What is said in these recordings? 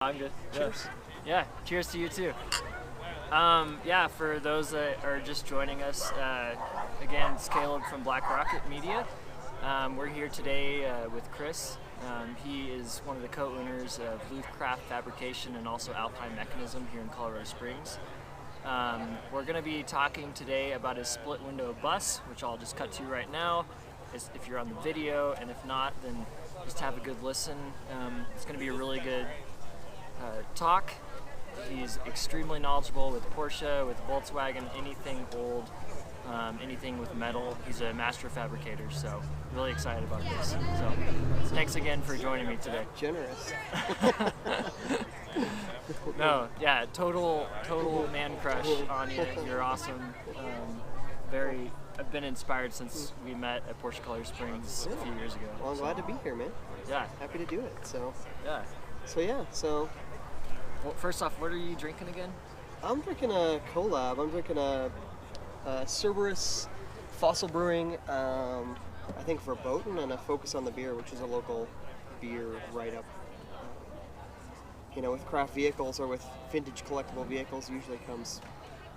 I'm good. Cheers. Yeah, cheers to you too. Yeah, for those that are just joining us, again, it's Caleb from Blaq Rocket Media. We're here today with Kris. He is one of the co-owners of Luftkraft Fabrication and also Alpine Mechanism here in Colorado Springs. We're going to be talking today about his split window bus, which I'll just cut to right now if you're on the video, and if not, then just have a good listen. It's going to be a really good talk. He's extremely knowledgeable with Porsche, with Volkswagen, anything old, anything with metal. He's a master fabricator, so really excited about this. So thanks again for joining me today. Generous. No, yeah, total man crush on you. You're awesome. I've been inspired since we met at Porsche Colorado Springs a few years ago. Well, I'm glad to be here, man. Yeah. Happy to do it. So yeah. Well, first off, what are you drinking again? I'm drinking a collab. I'm drinking a Cerberus Fossil Brewing, I think verboten, and a Focus on the Beer, which is a local beer write-up. With craft vehicles or with vintage collectible vehicles usually comes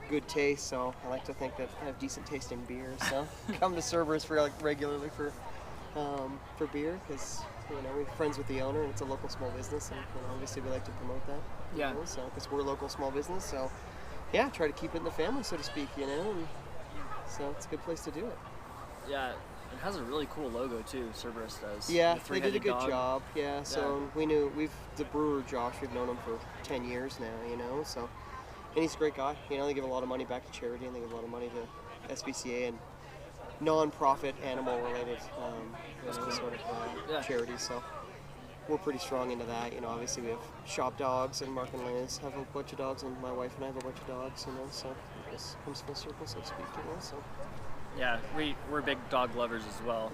good taste, so I like to think that I have decent taste in beer, so come to Cerberus regularly for beer, because we're friends with the owner and it's a local small business, and obviously we like to promote that. Yeah. So because we're a local small business, so yeah, try to keep it in the family, so to speak. And so it's a good place to do it. Yeah, it has a really cool logo too. Cerberus does. Yeah, The they did a good dog. job. Yeah, so the brewer Josh, we've known him for 10 years now. So, and he's a great guy. They give a lot of money back to charity, and they give a lot of money to SPCA and non-profit animal-related sort of charities. So we're pretty strong into that. Obviously we have shop dogs, and Mark and Liz have a bunch of dogs, and my wife and I have a bunch of dogs. So it just comes full circle, so to speak. So yeah, we're big dog lovers as well.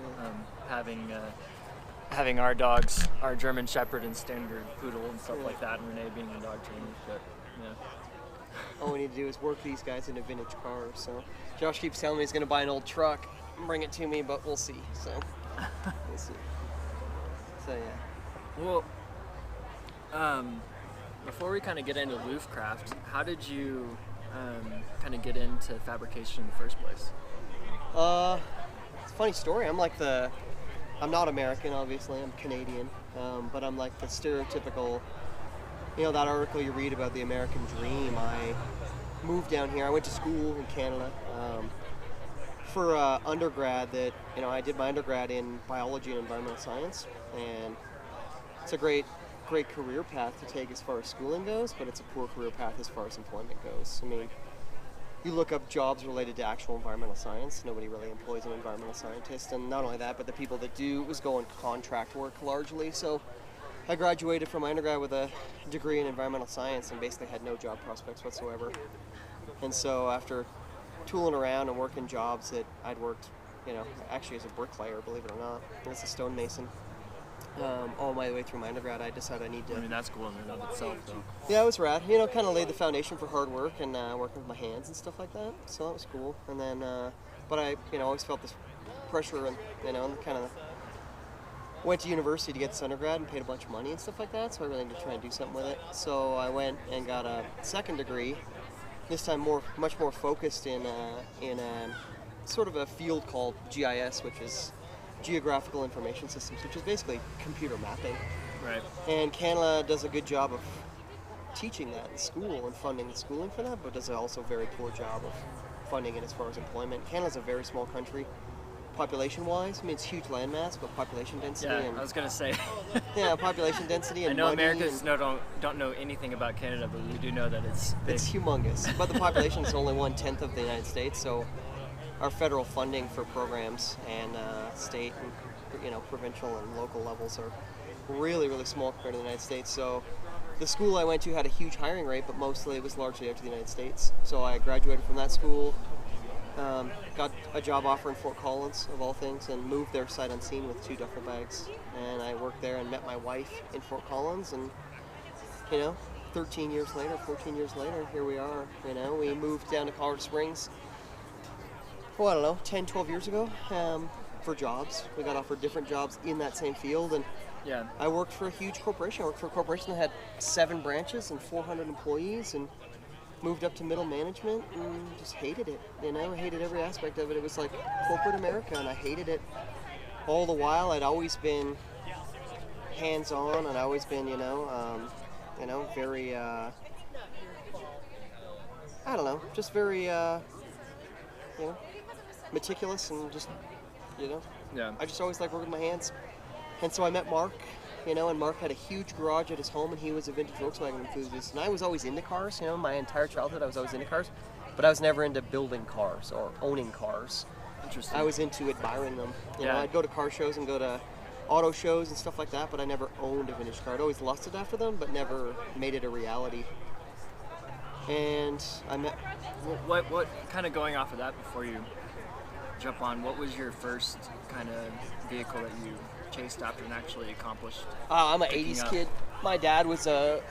Having our dogs, our German Shepherd and Standard Poodle and stuff like that, and Renee being a dog trainer. But yeah. All we need to do is work these guys into vintage cars. So Josh keeps telling me he's going to buy an old truck and bring it to me, but we'll see. So we'll see. So yeah. Well, before we kind of get into Luftkraft, how did you kind of get into fabrication in the first place? It's a funny story. I'm not American, obviously. I'm Canadian, but I'm like the stereotypical. That article you read about the American dream. I moved down here. I went to school in Canada for undergrad. I did my undergrad in biology and environmental science, and it's a great career path to take as far as schooling goes, but it's a poor career path as far as employment goes. You look up jobs related to actual environmental science, nobody really employs an environmental scientist, and not only that, but the people that do was go on contract work largely. So I graduated from my undergrad with a degree in environmental science and basically had no job prospects whatsoever. And so after tooling around and working jobs that I'd worked, actually as a bricklayer, believe it or not, as a stonemason, all my way through my undergrad, I decided I need to... that's cool in and of itself, though. Yeah, it was rad. Kind of laid the foundation for hard work and working with my hands and stuff like that. So that was cool. And then, but I, always felt this pressure and, and kind of went to university to get this undergrad and paid a bunch of money and stuff like that. So I really need to try and do something with it. So I went and got a second degree. This time much more focused in sort of a field called GIS, which is Geographical Information Systems, which is basically computer mapping. Right. And Canada does a good job of teaching that in school and funding the schooling for that, but does also a very poor job of funding it as far as employment. Canada's a very small country, population-wise. It's huge landmass, but population density. Yeah, I was gonna say. Yeah, population density and I know money Americans don't know anything about Canada, but we do know that it's big. It's humongous, but the population is only 1/10 of the United States, so our federal funding for programs and state and provincial and local levels are really, really small compared to the United States. So the school I went to had a huge hiring rate, but mostly it was largely out to the United States. So I graduated from that school, got a job offer in Fort Collins, of all things, and moved there sight unseen with 2 duffel bags. And I worked there and met my wife in Fort Collins, and 13 years later, 14 years later, here we are. We moved down to Colorado Springs, I don't know, 10, 12 years ago, for jobs. We got offered different jobs in that same field, and Yeah. I worked for a huge corporation. I worked for a corporation that had 7 branches and 400 employees, and moved up to middle management and just hated it. I hated every aspect of it. It was like corporate America, and I hated it. All the while, I'd always been hands-on, and I'd always been, very, I don't know, just very, meticulous and just, Yeah. I just always liked working with my hands. And so I met Mark, and Mark had a huge garage at his home, and he was a vintage Volkswagen enthusiast. And I was always into cars, my entire childhood I was always into cars, but I was never into building cars or owning cars. Interesting. I was into admiring them. Yeah. I'd go to car shows and go to auto shows and stuff like that, but I never owned a vintage car. I'd always lusted after them, but never made it a reality. And I met... What kind of going off of that before you jump on, what was your first kind of vehicle that you chased after and actually accomplished? I'm an picking 80s up? kid. My dad was a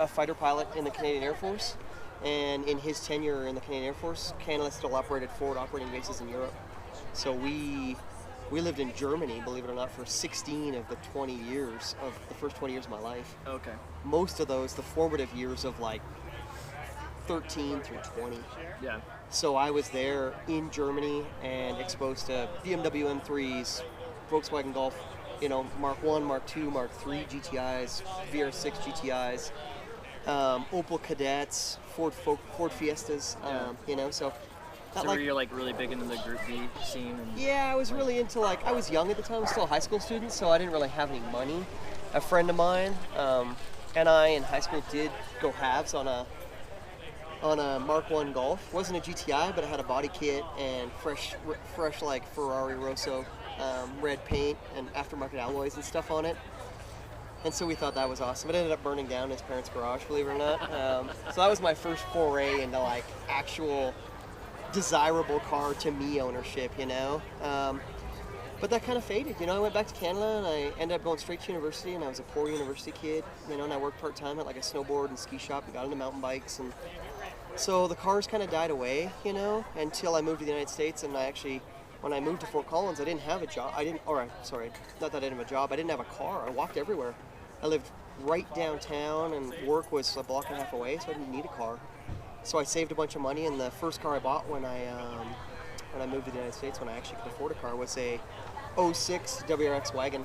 fighter pilot in the Canadian Air Force, and in his tenure in the Canadian Air Force, Canada still operated forward operating bases in Europe. So we lived in Germany, believe it or not, for 16 of the 20 years of the first 20 years of my life. Okay. Most of those, the formative years of like 13 through 20. Yeah. So I was there in Germany and exposed to BMW M3s, Volkswagen Golf, Mark 1, Mark 2, Mark 3 GTIs, VR6 GTIs, Opel Cadets, Ford Fiestas, so... So were you like really big into the Group B scene? And, yeah, I was really into I was young at the time, I was still a high school student, so I didn't really have any money. A friend of mine and I in high school did go halves on a Mark 1 Golf. It wasn't a GTI, but it had a body kit and fresh like Ferrari Rosso red paint and aftermarket alloys and stuff on it. And so we thought that was awesome. It ended up burning down his parents' garage, believe it or not. So that was my first foray into actual desirable car to me ownership, but that kind of faded. I went back to Canada and I ended up going straight to university, and I was a poor university kid, and I worked part-time at a snowboard and ski shop and got into mountain bikes, and so the cars kind of died away, until I moved to the United States. And when I moved to Fort Collins, I didn't have a job. Not that I didn't have a job, I didn't have a car. I walked everywhere. I lived right downtown, and work was a block and a half away, so I didn't need a car. So I saved a bunch of money, and the first car I bought when I moved to the United States, when I actually could afford a car, was a 06 WRX wagon.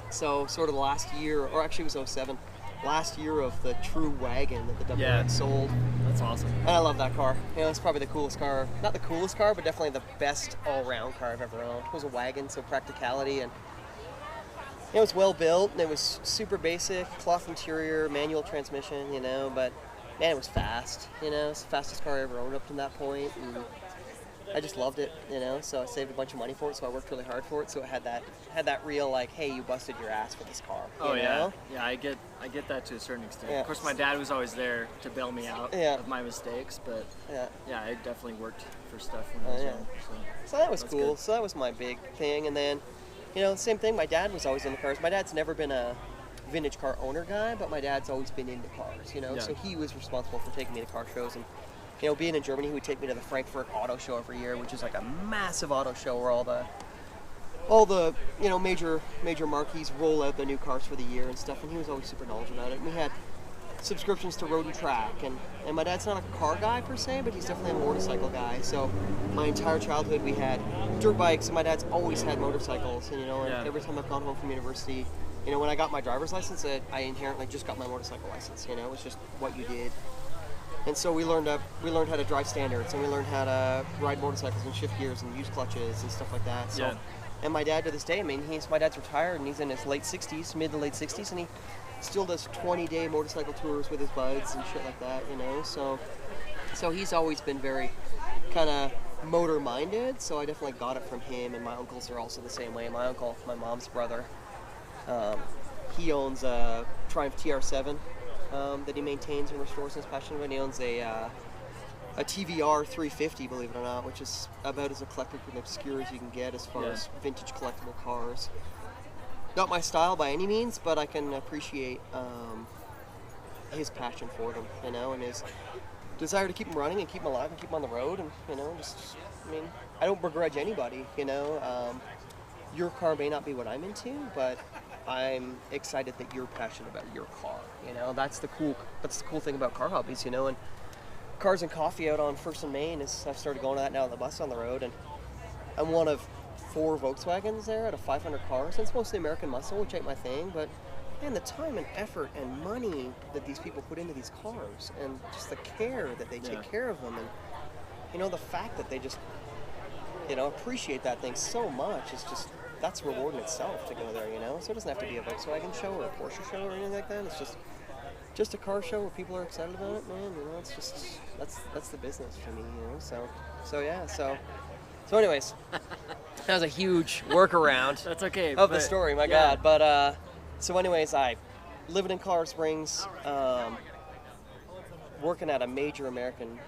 So sort of the last year, or actually it was 07, last year of the true wagon that the WRX sold. That's awesome. And I love that car. It's probably the coolest car. Not the coolest car, but definitely the best all-round car I've ever owned. It was a wagon, so practicality, and it was well built, and it was super basic, cloth interior, manual transmission, but man, it was fast. It's the fastest car I ever owned up to that point, and I just loved it. So I saved a bunch of money for it, so I worked really hard for it, so it had that real hey, you busted your ass for this car. Yeah, I get that to a certain extent. Yeah. Of course, my dad was always there to bail me out of my mistakes, but yeah, I definitely worked for stuff when I was young. So that was cool. Good. So that was my big thing, and then same thing. My dad was always into cars. My dad's never been a vintage car owner guy, but my dad's always been into cars, so he was responsible for taking me to car shows. And being in Germany, he would take me to the Frankfurt Auto Show every year, which is a massive auto show where all the major marquees roll out the new cars for the year and stuff, and he was always super knowledgeable about it. And we had subscriptions to Road and Track, and my dad's not a car guy per se, but he's definitely a motorcycle guy. So my entire childhood we had dirt bikes, and my dad's always had motorcycles, and and every time I've gone home from university, when I got my driver's license, I inherently just got my motorcycle license. It was just what you did. And so we learned how to drive standards, and we learned how to ride motorcycles and shift gears and use clutches and stuff like that. So, and my dad to this day, my dad's retired, and he's in his mid to late 60s, and he still does 20-day motorcycle tours with his buds and shit like that. So he's always been very kind of motor-minded. So I definitely got it from him, and my uncles are also the same way. My uncle, my mom's brother, he owns a Triumph TR7 that he maintains and restores and is passionate about. He owns a TVR 350, believe it or not, which is about as eclectic and obscure as you can get as far as vintage collectible cars. Not my style by any means, but I can appreciate his passion for them, and his desire to keep them running and keep them alive and keep them on the road, and I don't begrudge anybody, your car may not be what I'm into, but I'm excited that you're passionate about your car. You know, that's the cool thing about car hobbies. You know, and Cars and Coffee out on First and Main I've started going to that now on the bus on the road, and I'm one of 4 Volkswagens there out of 500 cars. And it's mostly American muscle, which ain't my thing, but man, the time and effort and money that these people put into these cars, and just the care that they take care of them, and you know, the fact that they just, you know, appreciate that thing so much, is just, that's reward in itself to go there, you know. So it doesn't have to be a Volkswagen show or a Porsche show or anything like that. It's just a car show where people are excited about it, man. You know, it's just, that's the business for me, you know. So anyways, that was a huge workaround. That's okay. Of the story, my God. But so anyways, I living in Colorado Springs, working at a major American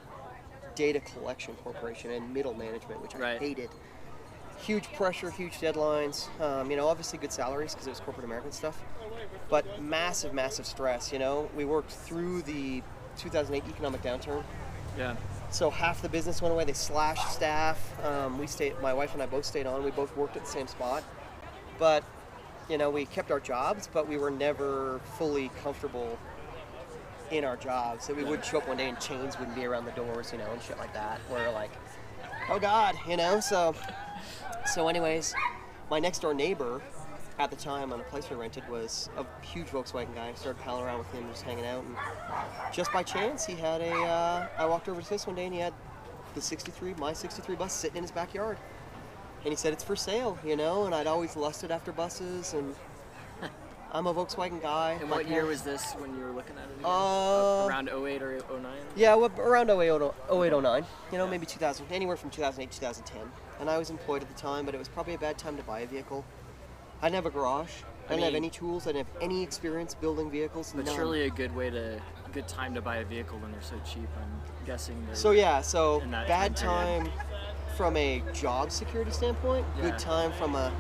data collection corporation in middle management, which I hated. Huge pressure, huge deadlines. You know, obviously good salaries because it was corporate American stuff, but massive, massive stress. You know, we worked through the 2008 economic downturn. Yeah. So half the business went away. They slashed staff. My wife and I both stayed on. We both worked at the same spot, but you know, we kept our jobs, but we were never fully comfortable in our jobs. So we would show up one day and chains wouldn't be around the doors, you know, and shit like that. We're like, oh God, you know. So anyways, my next door neighbor at the time on a place we rented was a huge Volkswagen guy. I started palling around with him, just hanging out, and just by chance he had I walked over to his one day and he had my 63 bus sitting in his backyard. And he said it's for sale, you know, and I'd always lusted after buses, and I'm a Volkswagen guy. And what year was this when you were looking at it again? Around 08 or 09? Yeah, well, around 08, 09, you know, maybe 2000, anywhere from 2008 to 2010. And I was employed at the time, but it was probably a bad time to buy a vehicle. I didn't have a garage. I didn't have any tools. I didn't have any experience building vehicles. But surely a good time to buy a vehicle when they're so cheap, I'm guessing. So bad time from a job security standpoint, good time from a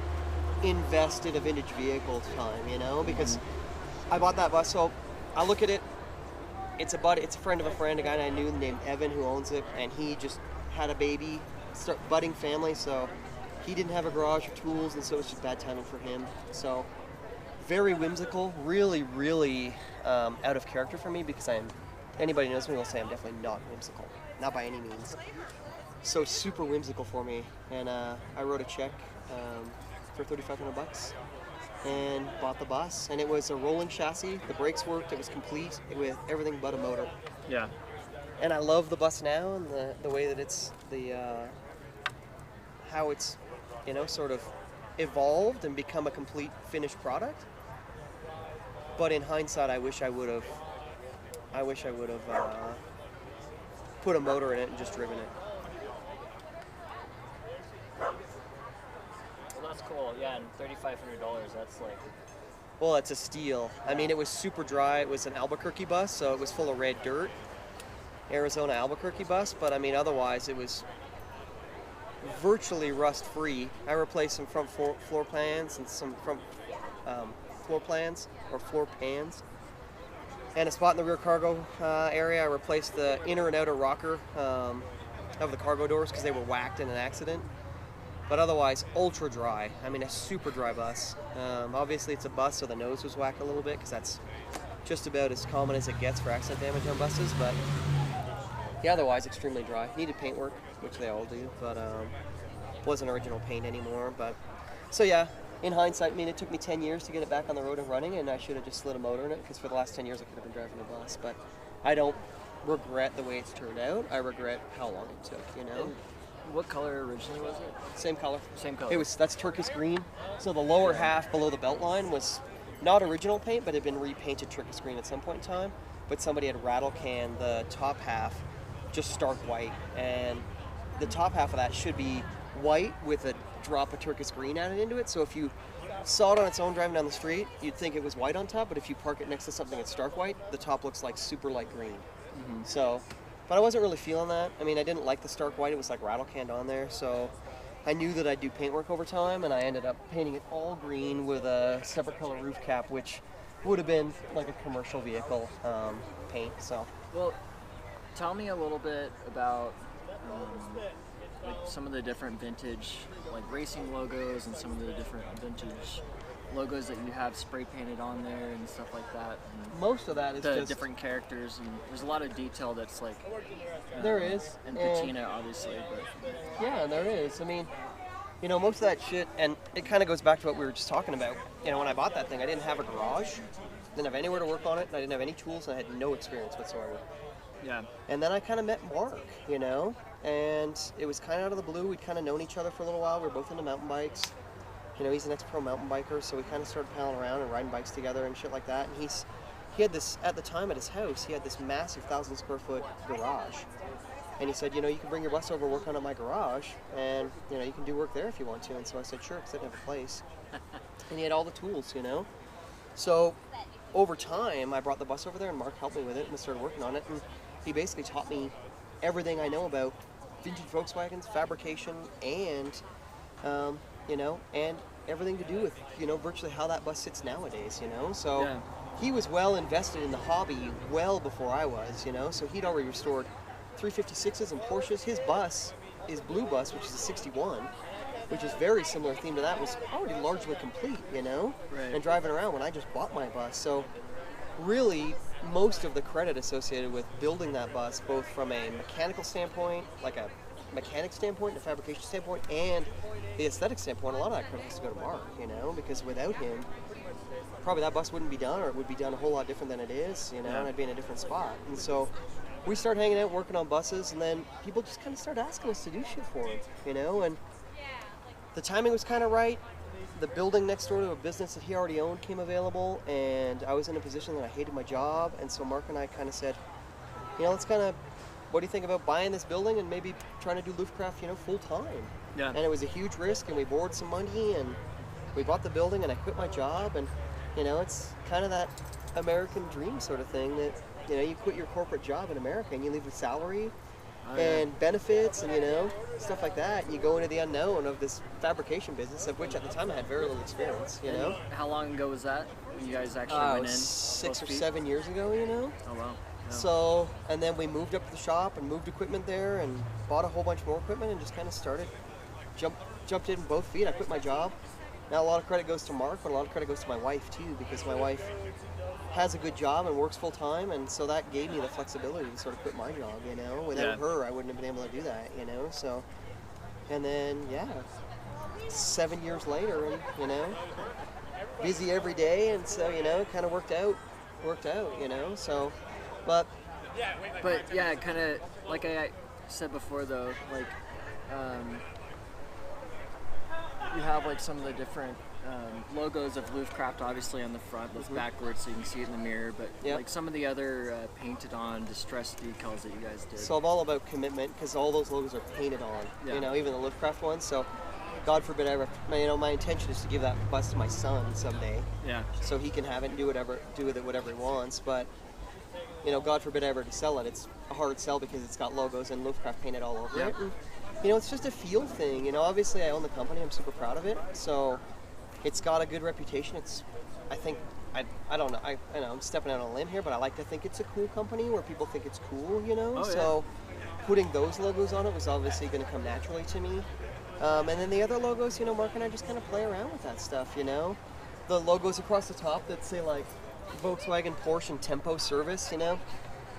invested a vintage vehicle time, you know, because I bought that bus. So I look at it, it's a friend of a friend, a guy I knew named Evan who owns it, and he just had a baby, budding family, so he didn't have a garage or tools, and so it was just bad timing for him. So very whimsical, really, really out of character for me, because anybody who knows me will say I'm definitely not whimsical, not by any means. So super whimsical for me, and I wrote a check for $3,500 and bought the bus, and it was a rolling chassis. The brakes worked. It was complete with everything but a motor. Yeah. And I love the bus now, and the way that it's how it's, you know, sort of evolved and become a complete finished product. But in hindsight, I wish I would have put a motor in it and just driven it. That's cool, yeah, and $3,500, that's like... Well, it's a steal. I mean, it was super dry. It was an Albuquerque bus, so it was full of red dirt. Arizona Albuquerque bus, but I mean, otherwise it was virtually rust-free. I replaced some front floor plans and some front floor pans. And a spot in the rear cargo area. I replaced the inner and outer rocker of the cargo doors because they were whacked in an accident. But otherwise, ultra dry. I mean, a super dry bus. Obviously, it's a bus, so the nose was whacked a little bit because that's just about as common as it gets for accident damage on buses. But yeah, otherwise, extremely dry. Needed paint work, which they all do, but wasn't original paint anymore. But so yeah, in hindsight, I mean, it took me 10 years to get it back on the road and running, and I should have just slid a motor in it because for the last 10 years, I could have been driving a bus. But I don't regret the way it's turned out. I regret how long it took, you know. What color originally was it? Same color. Same color. That's turquoise green. So the lower half below the belt line was not original paint, but had been repainted turquoise green at some point in time. But somebody had rattle canned the top half just stark white, and the top half of that should be white with a drop of turquoise green added into it. So if you saw it on its own driving down the street, you'd think it was white on top, but if you park it next to something that's stark white, the top looks like super light green. Mm-hmm. So. But I wasn't really feeling that. I mean, I didn't like the stark white. It was like rattle canned on there. So I knew that I'd do paint work over time, and I ended up painting it all green with a separate color roof cap, which would have been like a commercial vehicle paint. So. Well, tell me a little bit about like some of the different vintage like racing logos and some of the different vintage logos that you have spray painted on there and stuff like that. And Most of that is the just different characters, and there's a lot of detail that's like there is, and patina obviously, but yeah, there is. I mean, you know, most of that shit, and it kind of goes back to what we were just talking about. You know, when I bought that thing, I didn't have a garage, didn't have anywhere to work on it, and I didn't have any tools, and I had no experience whatsoever. yeah. And then I kind of met Mark, you know, and it was kind of out of the blue. We'd kind of known each other for a little while. We were both into mountain bikes. You know, he's an ex-pro mountain biker, so we kind of started palling around and riding bikes together and shit like that. And he had this, at the time at his house, he had this massive 1,000 square foot garage. And he said, you know, you can bring your bus over, work on at my garage, and, you know, you can do work there if you want to. And so I said, sure, because I didn't have a place. And he had all the tools, you know. So over time, I brought the bus over there, and Mark helped me with it, and we started working on it. And he basically taught me everything I know about vintage Volkswagens, fabrication, and, you know, and everything to do with, you know, virtually how that bus sits nowadays, you know. So Yeah. he was well invested in the hobby well before I was, you know. So he'd already restored 356s and Porsches. His bus, his blue bus, which is a 61, which is very similar theme to that, was already largely complete, you know, Right. and driving around when I just bought my bus. So really, most of the credit associated with building that bus, both from a mechanical standpoint, like a mechanic standpoint, a fabrication standpoint, and the aesthetic standpoint, a lot of that credit has to go to Mark, you know, because without him, probably that bus wouldn't be done, or it would be done a whole lot different than it is, you know, Yeah. and I'd be in a different spot. And so we started hanging out, working on buses, and then people just kind of started asking us to do shit for them, you know, and the timing was kind of right. The building next door to a business that he already owned came available, and I was in a position that I hated my job, and so Mark and I kind of said, you know, let's kind of, what do you think about buying this building and maybe trying to do Luftkraft, you know, full time? Yeah. And it was a huge risk, and we borrowed some money, and we bought the building, and I quit my job, and, you know, it's kind of that American dream sort of thing that, you know, you quit your corporate job in America, and you leave with salary, Oh, yeah. and benefits and, you know, stuff like that. You go into the unknown of this fabrication business, of which at the time I had very little experience, you know. How long ago was that when you guys actually It went was in? 6 or Full speed? 7 years ago, you know. Oh wow. Yeah. So, and then we moved up to the shop and moved equipment there and bought a whole bunch more equipment and just kind of started, jumped in both feet. I quit my job. Now a lot of credit goes to Mark, but a lot of credit goes to my wife too, because my wife has a good job and works full time, and so that gave me the flexibility to sort of quit my job, you know. Without Yeah. her, I wouldn't have been able to do that, you know. So, and then yeah, 7 years later, and you know, busy every day, and so you know, kind of worked out, you know. So, but But yeah, kind of like I said before, though, like you have like some of the different logos of Luftkraft obviously on the front, looks backwards so you can see it in the mirror, but Yep. like some of the other painted on distressed decals that you guys did. so I'm all about commitment because all those logos are painted on, Yeah. you know, even the Luftkraft ones. So, God forbid I ever, you know, my intention is to give that bus to my son someday, Yeah. so he can have it and do with it whatever he wants. But you know, God forbid I ever to sell it. It's a hard sell because it's got logos and Luftkraft painted all over Yeah. it. And, you know, it's just a feel thing. You know, obviously I own the company. I'm super proud of it. So it's got a good reputation. It's, I think, I don't know. I know I'm stepping out on a limb here, but I like to think it's a cool company where people think it's cool. You know, Oh, yeah. so putting those logos on it was obviously going to come naturally to me. And then the other logos, you know, Mark and I just kind of play around with that stuff. You know, the logos across the top that say like Volkswagen, Porsche, and Tempo Service, you know.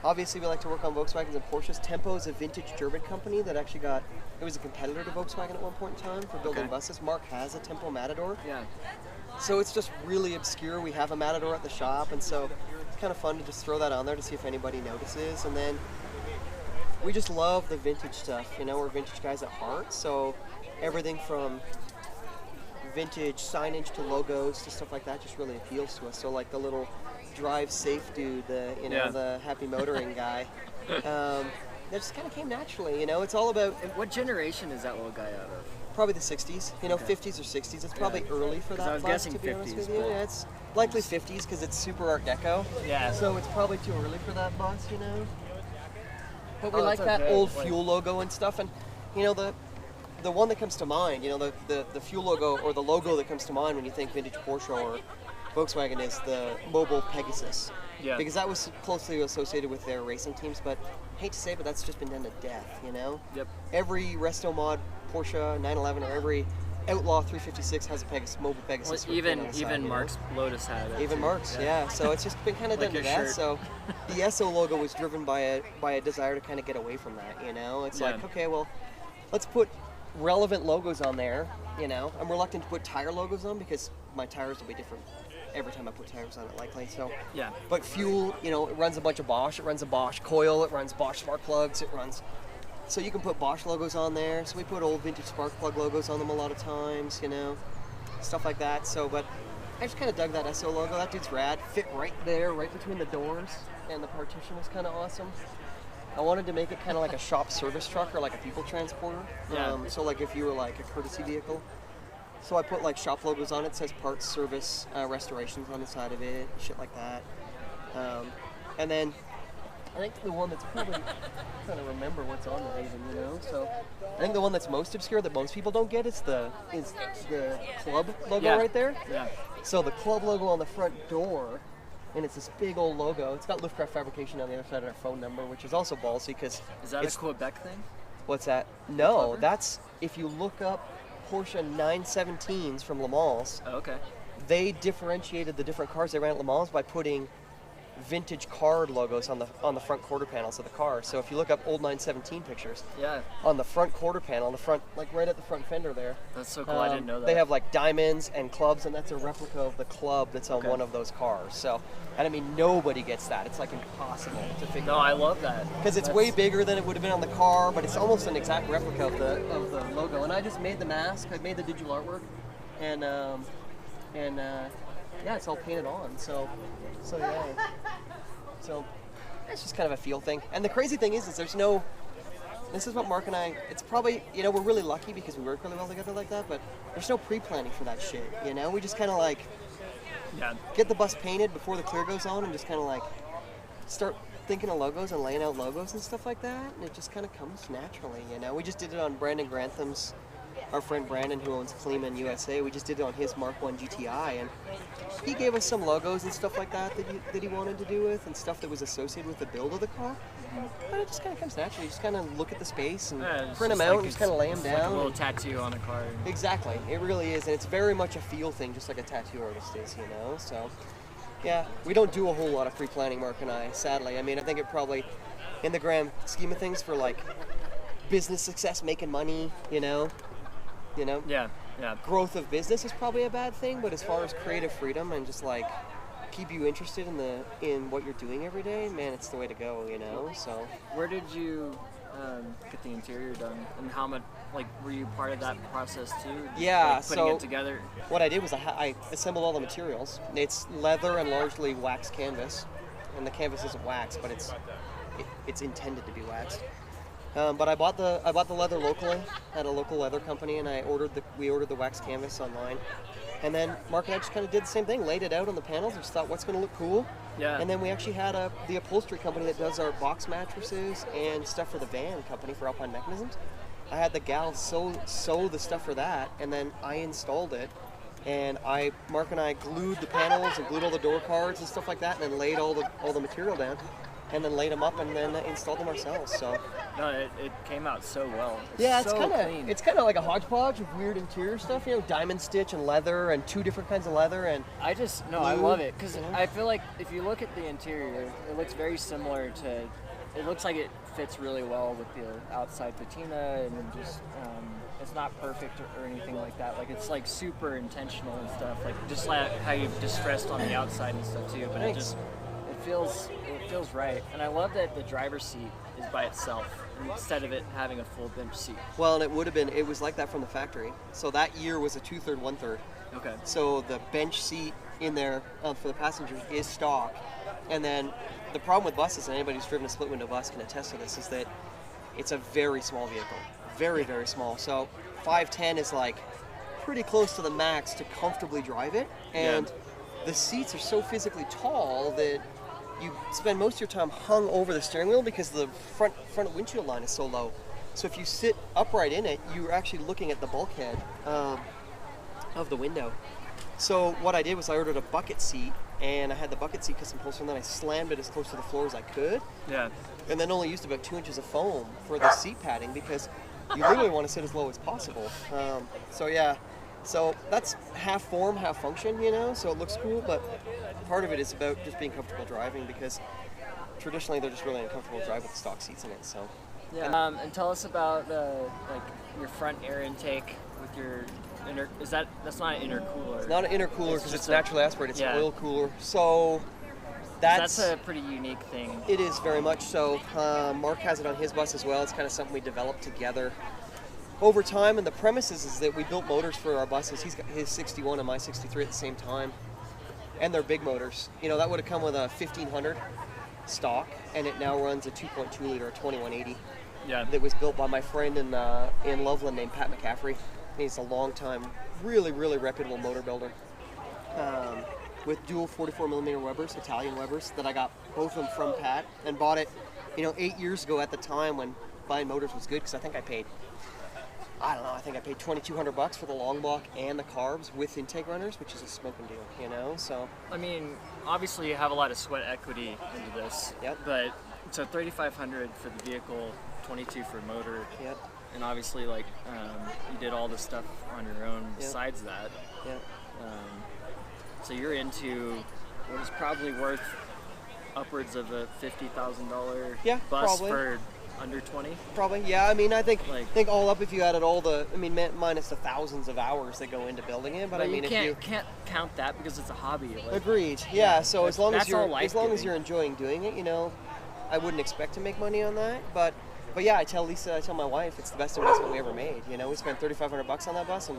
Obviously, we like to work on Volkswagens and Porsches. Tempo is a vintage German company that actually it was a competitor to Volkswagen at one point in time for building Okay. buses. Mark has a Tempo Matador. Yeah. So it's just really obscure. We have a Matador at the shop, and so it's kind of fun to just throw that on there to see if anybody notices. And then we just love the vintage stuff. You know, we're vintage guys at heart, so everything from vintage signage to logos to stuff like that just really appeals to us. So like the little drive safe dude, Yeah. the happy motoring guy, that just kind of came naturally. You know, it's all about And what generation is that little guy out of? probably the 60s, you know, Okay. 50s or 60s. It's probably early for 'Cause that I was bus, guessing to be honest 50s, with you. but- Yeah, it's likely 50s because it's super Art Deco. Yeah. So it's probably too early for that bus, you know. But we Oh, like it's that okay. old Like- fuel logo and stuff, and you know the one that comes to mind, you know, the fuel logo or the logo that comes to mind when you think vintage Porsche or Volkswagen is the mobile Pegasus. Yeah. Because that was closely associated with their racing teams, but I hate to say it, but that's just been done to death, you know? Yep. Every resto mod Porsche 911 or every Outlaw 356 has a mobile Pegasus. Well, even Mark's Lotus had it. Even too. Mark's, yeah. So it's just been kind of Like done to your that. shirt. So the SO logo was driven by a desire to kind of get away from that. It's Yeah. like, okay, well, let's put relevant logos on there. I'm reluctant to put tire logos on because my tires will be different every time I put tires on it, likely. So, Yeah. but fuel, it runs a bunch of Bosch. It runs a Bosch coil. It runs Bosch spark plugs. It runs. So you can put Bosch logos on there. So we put old vintage spark plug logos on them a lot of times. Stuff like that. So, but I just kind of dug that SO logo. That dude's rad. Fit right there, right between the doors, and the partition was kind of awesome. I wanted to make it kind of like a shop service truck or like a people transporter. Yeah. So like if you were like a courtesy vehicle. So I put like shop logos on it. It says parts, service, restorations on the side of it, shit like that. And then I think the one that's probably trying to remember what's on there even, So I think the one that's most obscure that most people don't get is the club logo Yeah. right there. Yeah. So the club logo on the front door, and it's this big old logo. It's got Luftkraft fabrication on the other side of our phone number, which is also ballsy because Is that a Quebec thing? what's that? No, Clever. that's if you look up Porsche 917s from Le Mans, Oh, okay. they differentiated the different cars they ran at Le Mans by putting vintage card logos on the front quarter panels of the car. So if you look up old 917 pictures, Yeah. on the front quarter panel, on the front, like right at the front fender there, That's so cool. I didn't know that. they have like diamonds and clubs, and that's a replica of the club that's on Okay. one of those cars. So, and I mean, nobody gets that. It's like impossible to figure No, out. I love that. Because it's way bigger than it would have been on the car, but it's almost an exact replica of the logo. And I just made the mask. I made the digital artwork, and yeah, it's all painted on. So yeah. So it's just kind of a feel thing. And the crazy thing is there's no. This is what Mark and I. It's probably we're really lucky because we work really well together like that. But there's no pre-planning for that shit. We just kind of like Yeah. get the bus painted before the clear goes on, and just kind of like start thinking of logos and laying out logos and stuff like that, and it just kind of comes naturally. We just did it on Brandon Grantham's, our friend Brandon who owns Kleeman USA. We just did it on his Mark 1 GTI, and he gave us some logos and stuff like that that he wanted to do with, and stuff that was associated with the build of the car. But it just kind of comes naturally. You just kind of look at the space and Yeah, it's print them just out like and just kind of lay them it's like a down. little tattoo on a car. Exactly, it really is, and it's very much a feel thing, just like a tattoo artist is, So, yeah, we don't do a whole lot of pre-planning, Mark and I, sadly. I mean, I think it probably, in the grand scheme of things, for like business success, making money, Yeah. Yeah. growth of business is probably a bad thing. But as far as creative freedom and just like keep you interested in what you're doing every day, man, it's the way to go, So. Where did you get the interior done, and how much? Like, were you part of that process too? Yeah, Like, putting so it together. What I did was I assembled all the materials. It's leather and largely wax canvas, and the canvas isn't wax, but it's intended to be waxed. But I bought the leather locally at a local leather company, and we ordered the wax canvas online. And then Mark and I just kind of did the same thing, laid it out on the panels, and just thought, what's going to look cool? Yeah. And then we actually had the upholstery company that does our box mattresses and stuff for the van company for Alpine Mechanisms. I had the gal sew the stuff for that, and then I installed it. And Mark and I glued the panels and glued all the door cards and stuff like that, and then laid all the material down, and then laid them up, and then installed them ourselves. So. No, it came out so well. Yeah, so clean. it's kind of like a hodgepodge of weird interior stuff, diamond stitch and leather and two different kinds of leather and. I glue, love it because I feel like if you look at the interior, it looks very similar to. It looks like it fits really well with the outside patina, and just it's not perfect or anything like that. Like, it's like super intentional and stuff. Like, just like how you've distressed on the outside and stuff too. But Thanks. it feels right. And I love that the driver's seat is by itself instead of it having a full bench seat. Well, and it was like that from the factory. So that year was a 2/3, 1/3. Okay. So the bench seat in there for the passengers is stock. And then the problem with buses, and anybody who's driven a split window bus can attest to this, is that it's a very small vehicle. Very, very small. So 5'10" is like pretty close to the max to comfortably drive it. And the seats are so physically tall that you spend most of your time hung over the steering wheel because the front windshield line is so low. So if you sit upright in it, you're actually looking at the bulkhead of the window. So what I did was I ordered a bucket seat, and I had the bucket seat custom upholstered, and then I slammed it as close to the floor as I could, Yeah. and then only used about 2 inches of foam for the seat padding because you literally want to sit as low as possible. So yeah, So that's half form, half function, you know, so it looks cool, but part of it is about just being comfortable driving because traditionally they're just really uncomfortable to drive with the stock seats in it, so. Yeah. And tell us about like your front air intake with your that's not an intercooler. It's not an intercooler because it's naturally aspirated, it's yeah. an oil cooler. So that's a pretty unique thing. It is very much so. Mark has it on his bus as well. It's kind of something we developed together over time, and the premise is that we built motors for our buses. He's got his 61 and my 63 at the same time, and they're big motors. You know, that would have come with a 1500 stock, and it now runs a 2.2 liter 2180. Yeah. That was built by my friend in Loveland named Pat McCaffrey. He's a long-time, really, really reputable motor builder. With dual 44 millimeter Webers, Italian Webers, that I got both of them from Pat and bought it, 8 years ago at the time when buying motors was good, because I think I paid $2,200 for the long block and the carbs with intake runners, which is a smoking deal, so. I mean, obviously you have a lot of sweat equity into this. Yep. But, so $3,500 for the vehicle, $22 for motor. Yep. And obviously, like, you did all this stuff on your own besides that. Yep. So you're into what is probably worth upwards of a $50,000 bus probably. For under 20? Probably, yeah. I mean, I think all up if you added all the, minus the thousands of hours that go into building it. But I mean, you can't count that because it's a hobby. Like, agreed. Yeah. So as long as you're enjoying doing it, I wouldn't expect to make money on that. But yeah, I tell my wife it's the best investment we ever made. We spent $3,500 on that bus, and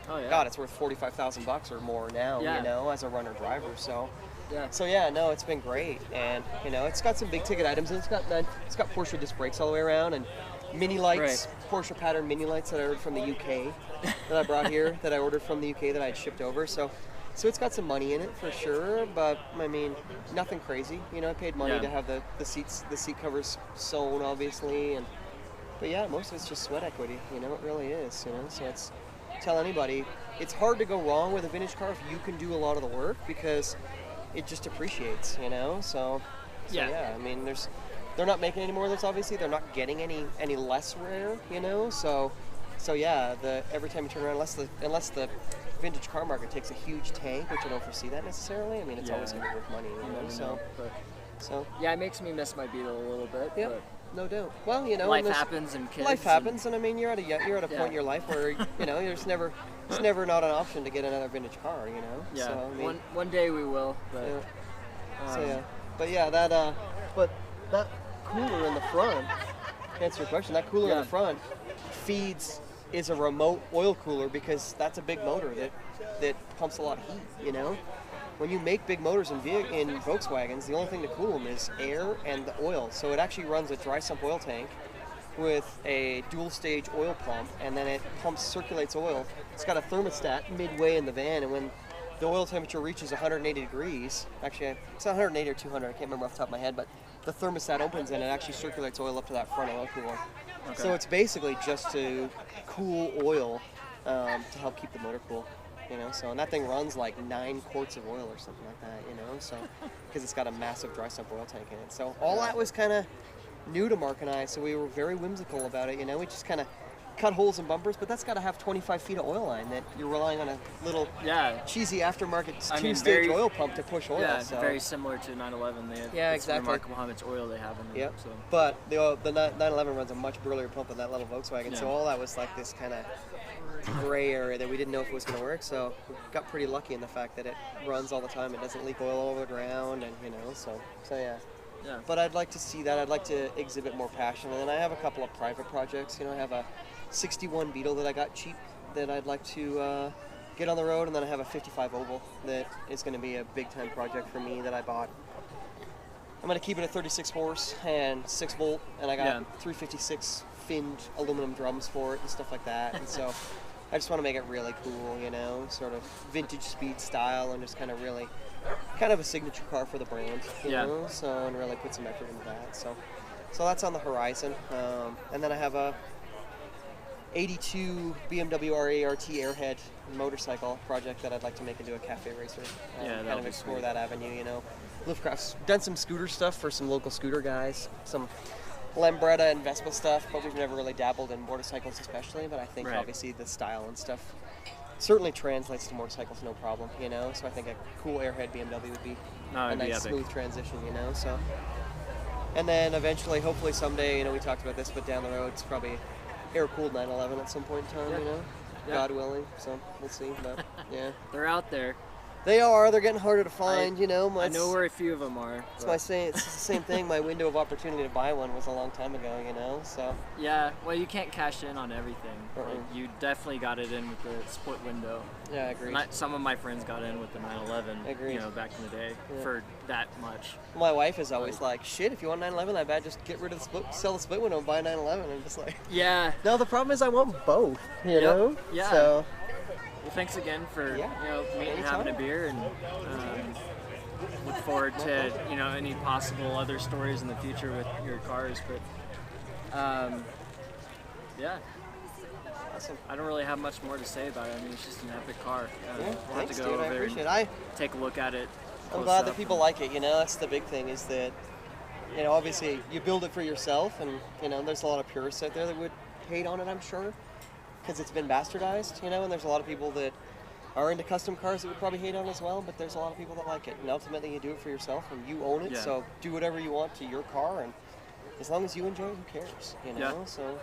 God, it's worth $45,000 or more now. As a runner driver. So. Yeah. So it's been great, and it's got some big ticket items, and it's got Porsche disc brakes all the way around, and mini lights, Porsche pattern mini lights that I ordered from the UK, that I brought here, that I ordered from the UK that I had shipped over. So it's got some money in it for sure, but I mean nothing crazy. I paid money to have the seat covers sewn, obviously, but yeah, most of it's just sweat equity. It really is. So tell anybody, it's hard to go wrong with a vintage car if you can do a lot of the work because it just appreciates, so yeah, I mean, they're not making any more of those, obviously. They're not getting any less rare, so yeah, every time you turn around, unless the vintage car market takes a huge tank, which I don't foresee that necessarily, I mean, it's always going to be worth money, so yeah, it makes me miss my Beetle a little bit. Yeah, no doubt. Well, life happens, and kids. Life happens, and I mean, you're at a point in your life where there's never. It's never not an option to get another vintage car, Yeah. So, I mean, one day we will. But, but that cooler in the front. To answer your question, that cooler in the front is a remote oil cooler because that's a big motor that pumps a lot of heat. When you make big motors in Volkswagens, the only thing to cool them is air and the oil. So it actually runs a dry sump oil tank with a dual stage oil pump, and then it circulates oil. It's got a thermostat midway in the van, and when the oil temperature reaches 180 degrees, actually it's 180 or 200, I can't remember off the top of my head, but the thermostat opens and it actually circulates oil up to that front oil cooler. Okay. So it's basically just to cool oil to help keep the motor cool. And that thing runs like 9 quarts of oil or something like that, so because it's got a massive dry sump oil tank in it. So all that was kind of new to Mark and I, so we were very whimsical about it. We just kind of cut holes in bumpers, but that's got to have 25 feet of oil line that you're relying on a little cheesy aftermarket two-stage oil pump to push oil. Yeah, so. Very similar to 911. It's exactly. remarkable how much oil they have in there. Yep. So. But the 911 runs a much burlier pump than that little Volkswagen, so all that was like this kind of gray area that we didn't know if it was going to work, so we got pretty lucky in the fact that it runs all the time. It doesn't leak oil all over the ground, and so yeah. Yeah. But I'd like to see that. I'd like to exhibit more passion. And then I have a couple of private projects. I have a 61 Beetle that I got cheap that I'd like to get on the road. And then I have a 55 Oval that is going to be a big-time project for me that I bought. I'm going to keep it at 36 horse and 6 volt. And I got 356 finned aluminum drums for it and stuff like that. And so I just want to make it really cool, sort of vintage speed style and just kind of a signature car for the brand, you know, so, and really put some effort into that. So that's on the horizon. And then I have a 82 BMW RART Airhead motorcycle project that I'd like to make into a cafe racer. Kind of explore that avenue, Luftkraft's done some scooter stuff for some local scooter guys, some Lambretta and Vespa stuff, but we've never really dabbled in motorcycles especially, but I think obviously the style and stuff certainly translates to motorcycles no problem, you know. So I think a cool airhead BMW would be a nice smooth transition, you know. So, and then eventually, hopefully someday, you know, we talked about this, but down the road, it's probably air-cooled 911 at some point in time, you know, God willing. So we'll see, but yeah. They're out there. They are. They're getting harder to find, you know. I know where a few of them are. It's my saying. It's the same thing. My window of opportunity to buy one was a long time ago, you know. So. Yeah. Well, you can't cash in on everything. Like, you definitely got it in with the split window. Yeah, I agree. Some of my friends got in with the 911. Agreed. You know, back in the day for that much. My wife is always like, "Shit, if you want 911 that bad, just get rid of the split, sell the split window, and buy a 911." I'm just like, yeah. No, the problem is I want both. You know. Yeah. So. Well, thanks again for yeah. you know meeting and having a beer, and look forward to you know any possible other stories in the future with your cars. But yeah, awesome. I don't really have much more to say about it. I mean, it's just an epic car. We'll thanks, have to go dude. I over appreciate and it. take a look at it. I'm glad that people like it. You know, that's the big thing is that you know obviously you build it for yourself, and you know there's a lot of purists out there that would hate on it. I'm sure. Because it's been bastardized, you know, and there's a lot of people that are into custom cars that would probably hate on it as well, but there's a lot of people that like it. And ultimately, you do it for yourself, and you own it, so do whatever you want to your car, and as long as you enjoy it, who cares, you know? Yeah. So,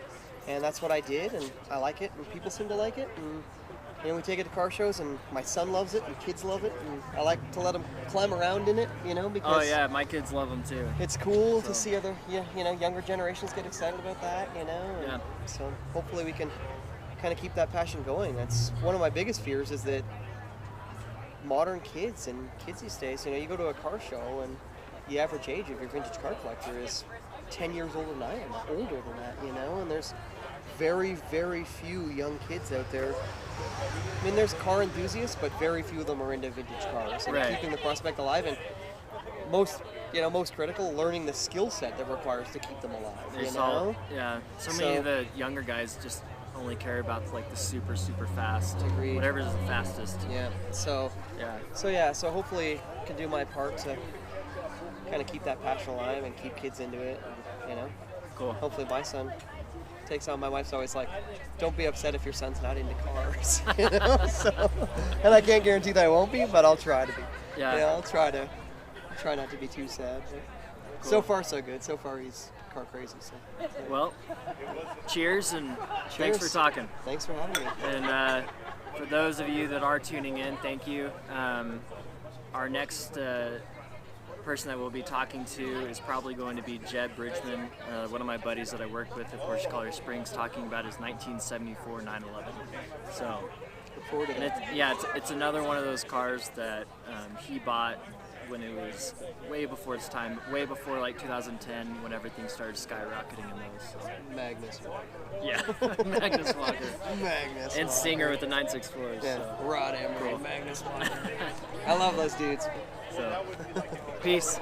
and that's what I did, and I like it, and people seem to like it, and you know, we take it to car shows, and my son loves it, and kids love it, and I like to let them climb around in it, you know, because... Oh, yeah, my kids love them, too. It's cool to see other, you know, younger generations get excited about that, you know? And so hopefully we can kind of keep that passion going. That's one of my biggest fears is that modern kids and kids these days, you know, you go to a car show and the average age of your vintage car collector is 10 years older than I am, older than that, you know, and there's very, very few young kids out there. I mean, there's car enthusiasts, but very few of them are into vintage cars and keeping the prospect alive, and most critical, learning the skill set that requires to keep them alive, you know? So many of the younger guys just only care about like the super fast, whatever's the fastest. So hopefully I can do my part to kind of keep that passion alive and keep kids into it, and, you know. Cool. Hopefully my son takes on. My wife's always like, don't be upset if your son's not into cars, you know. So, and I can't guarantee that I won't be, but I'll try to be. Yeah. You know, I'll try not to be too sad. But so far so good. So far he's car crazy. So. Well, cheers and thanks for talking. Thanks for having me. And for those of you that are tuning in, thank you. Our next person that we'll be talking to is probably going to be Jeb Bridgman, one of my buddies that I work with at Porsche Colorado Springs, talking about his 1974 911. So, look forward to that. It's another one of those cars that he bought when it was way before its time, way before like 2010 when everything started skyrocketing in those. So. Magnus Walker. Yeah, Magnus Walker. Magnus and Walker. Singer with the 964s. Yeah, so. Rod Emerald, Magnus Walker. I love those dudes. So, peace.